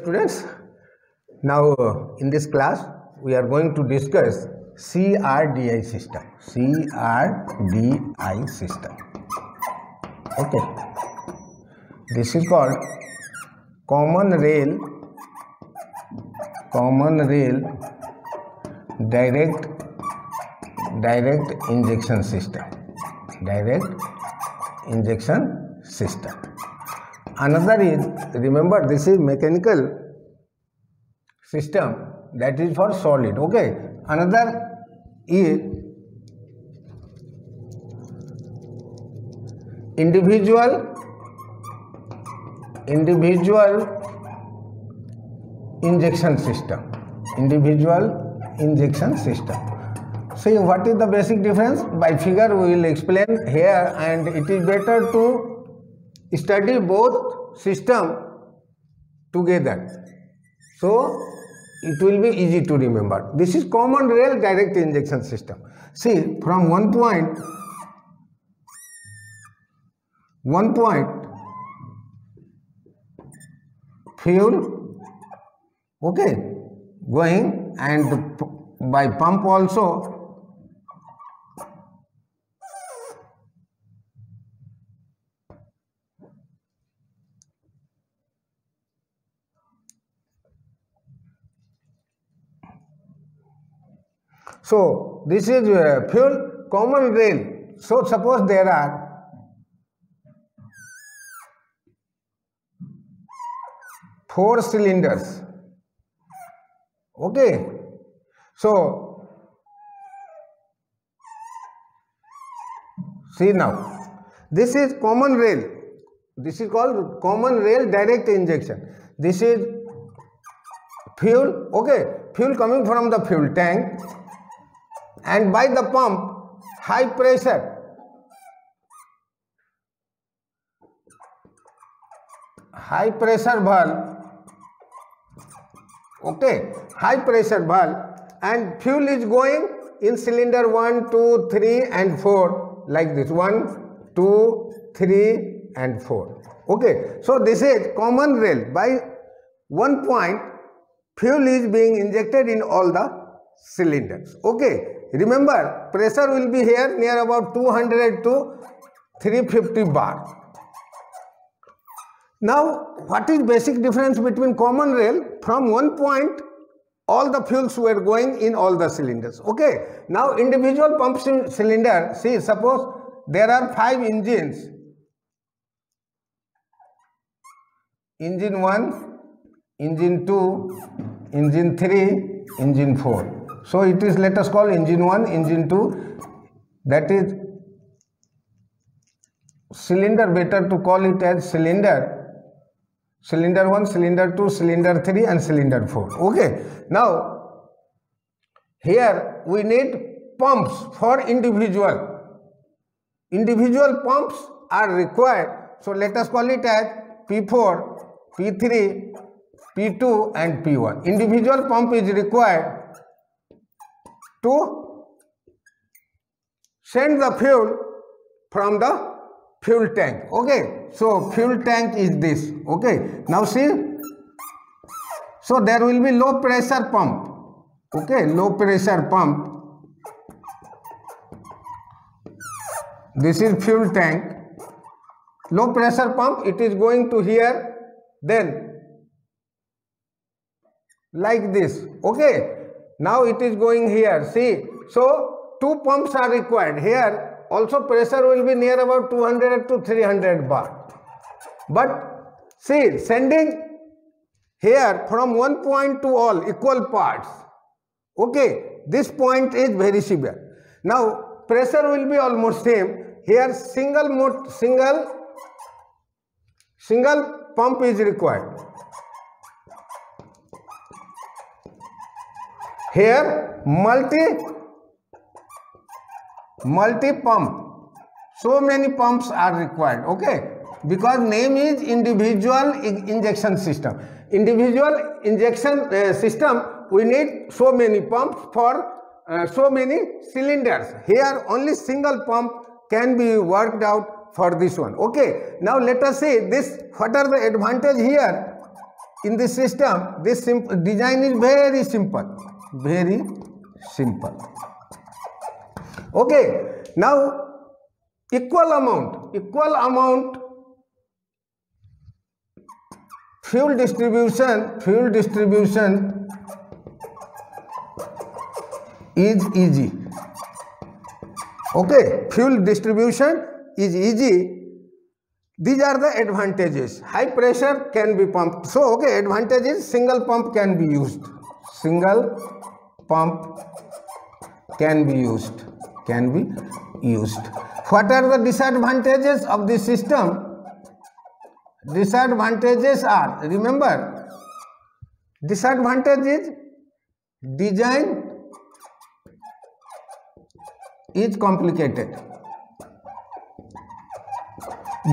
Students, now in this class we are going to discuss CRDI system. CRDI system. Okay. This is called Common Rail Direct Injection System. Direct Injection System. Another is, remember, this is mechanical system, that is for solid. Okay. Another is individual injection system. Individual injection system. See, what is the basic difference? By figure we will explain here, and it is better to study both system together, so it will be easy to remember. This is common rail direct injection system. See, from one point fuel, okay, going, and by pump also so this is fuel common rail. So suppose there are 4 cylinders. Okay. So see now, this is common rail. This is called common rail direct injection. This is fuel. Okay. Fuel coming from the fuel tank, and by the pump, high pressure valve, okay, high pressure valve, and fuel is going in cylinder 1, 2, 3 and 4 like this, 1, 2, 3 and 4. Okay, so this is common rail. By one point fuel is being injected in all the cylinders. Okay, remember, pressure will be here near about 200 to 350 bar. Now, what is basic difference between common rail? From one point all the fuels were going in all the cylinders. Okay, now individual pump cylinder, see, suppose there are 5 engines, engine 1, engine 2, engine 3, engine 4. So it is, let us call engine 1, engine 2, that is cylinder, better to call it as cylinder 1, cylinder 2, cylinder 3 and cylinder 4. Okay, now here we need pumps for individual pumps are required. So let us call it as P4, P3, P2 and P1. Individual pump is required to send the fuel from the fuel tank. Okay, so fuel tank is this. Okay, now see, so there will be low pressure pump. Okay, low pressure pump. This is fuel tank. Low pressure pump, it is going to here, then like this. Okay, now it is going here. See, so 2 pumps are required. Here also pressure will be near about 200 to 300 bar. But see, sending here from one point to all equal parts. Okay, this point is very severe. Now pressure will be almost same. Here single pump is required. Here multi pump, so many pumps are required. Okay, because name is individual injection system. Individual injection system, we need so many pumps for so many cylinders. Here only single pump can be worked out for this one. Okay, now let us see this. What are the advantage here? in this system, this design is very simple, very simple. Okay, now equal amount fuel distribution is easy. Okay, fuel distribution is easy. These are the advantages. High pressure can be pumped. So, okay, advantages, single pump can be used. Single pump can be used. What are the disadvantages of this system? Disadvantages are, remember, disadvantage is design is complicated.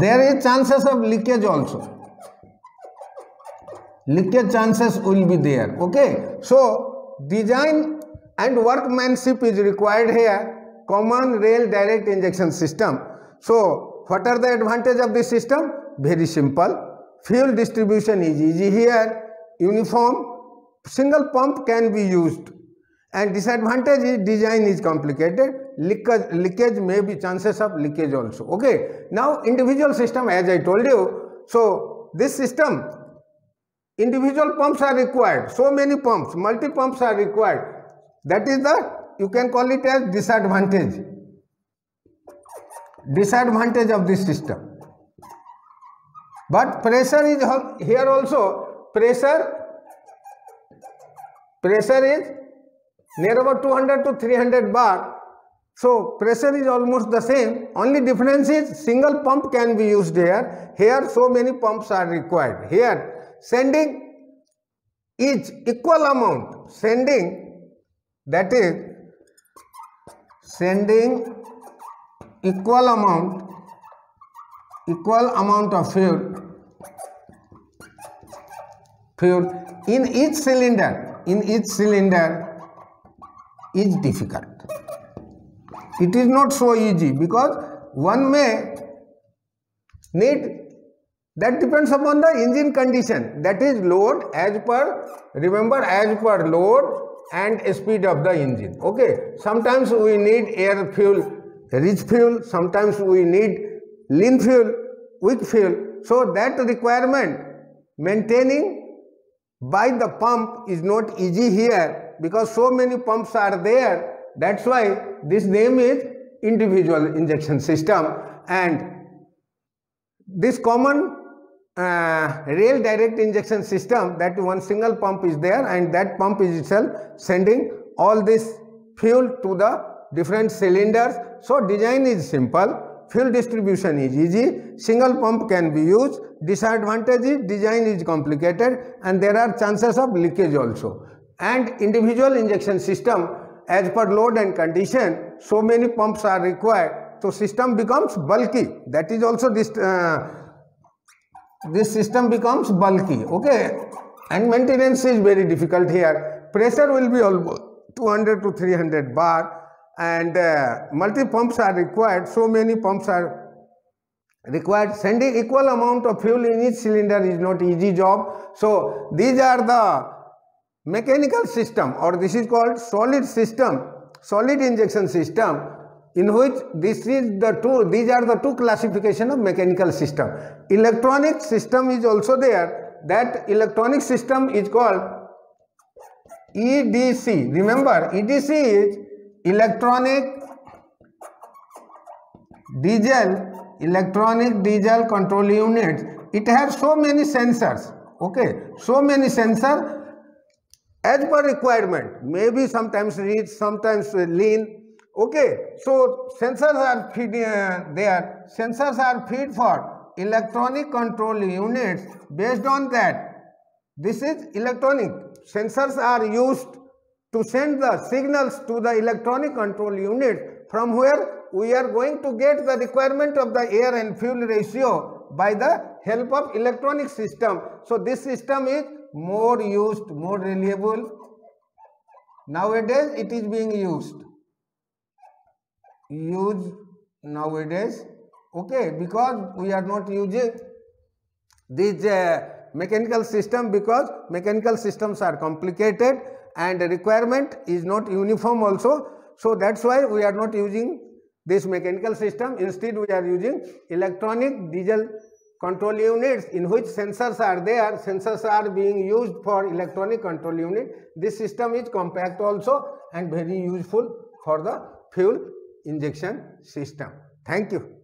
There is chances of leakage also. Leakage chances will be there. Okay. So, design and workmanship is required here. Common rail direct injection system. So, what are the advantages of this system? Very simple. Fuel distribution is easy here. Uniform. Single pump can be used. And disadvantage is design is complicated. Leakage may be chances of leakage also. Okay. Now individual system, as I told you. So this system, individual pumps are required. So many pumps, multi pumps are required. That is the, you can call it as disadvantage. Disadvantage of this system. But pressure is here also. Pressure is near about 200 to 300 bar. So pressure is almost the same. Only difference is single pump can be used here. Here so many pumps are required. Here sending each equal amount. Sending, that is sending equal amount of fuel in each cylinder is difficult. It is not so easy because one may need, that depends upon the engine condition, that is load as per, remember, as per load and speed of the engine. Okay, sometimes we need air fuel, rich fuel, sometimes we need lean fuel, weak fuel. So that requirement maintaining by the pump is not easy here because so many pumps are there. That's why this name is individual injection system. And this common rail direct injection system, that one single pump is there and that pump is itself sending all this fuel to the different cylinders. So design is simple, fuel distribution is easy, single pump can be used. Disadvantage is design is complicated and there are chances of leakage also. And individual injection system, as per load and condition, so many pumps are required, so system becomes bulky. That is also this system becomes bulky. Okay, and maintenance is very difficult here. Pressure will be almost 200 to 300 bar and multi pumps are required. So many pumps are required. Sending equal amount of fuel in each cylinder is not easy job. So these are the mechanical system, or this is called solid system, solid injection system, in which these are the two classification of mechanical system. Electronic system is also there. That electronic system is called EDC. Remember, EDC is electronic diesel control units. It has so many sensors. Okay, so many sensors as per requirement, maybe sometimes rich, sometimes lean. Okay, so sensors are feed there. Sensors are feed for electronic control units. Based on that, this is electronic. Sensors are used to send the signals to the electronic control unit, from where we are going to get the requirement of the air and fuel ratio by the help of electronic system. So this system is more used, more reliable. Nowadays it is being used nowadays. Okay, because we are not using these mechanical system, because mechanical systems are complicated and the requirement is not uniform also. So that's why we are not using this mechanical system. Instead, we are using electronic diesel control units in which sensors are there. Sensors are being used for electronic control unit. This system is compact also and very useful for the fuel injection system. Thank you.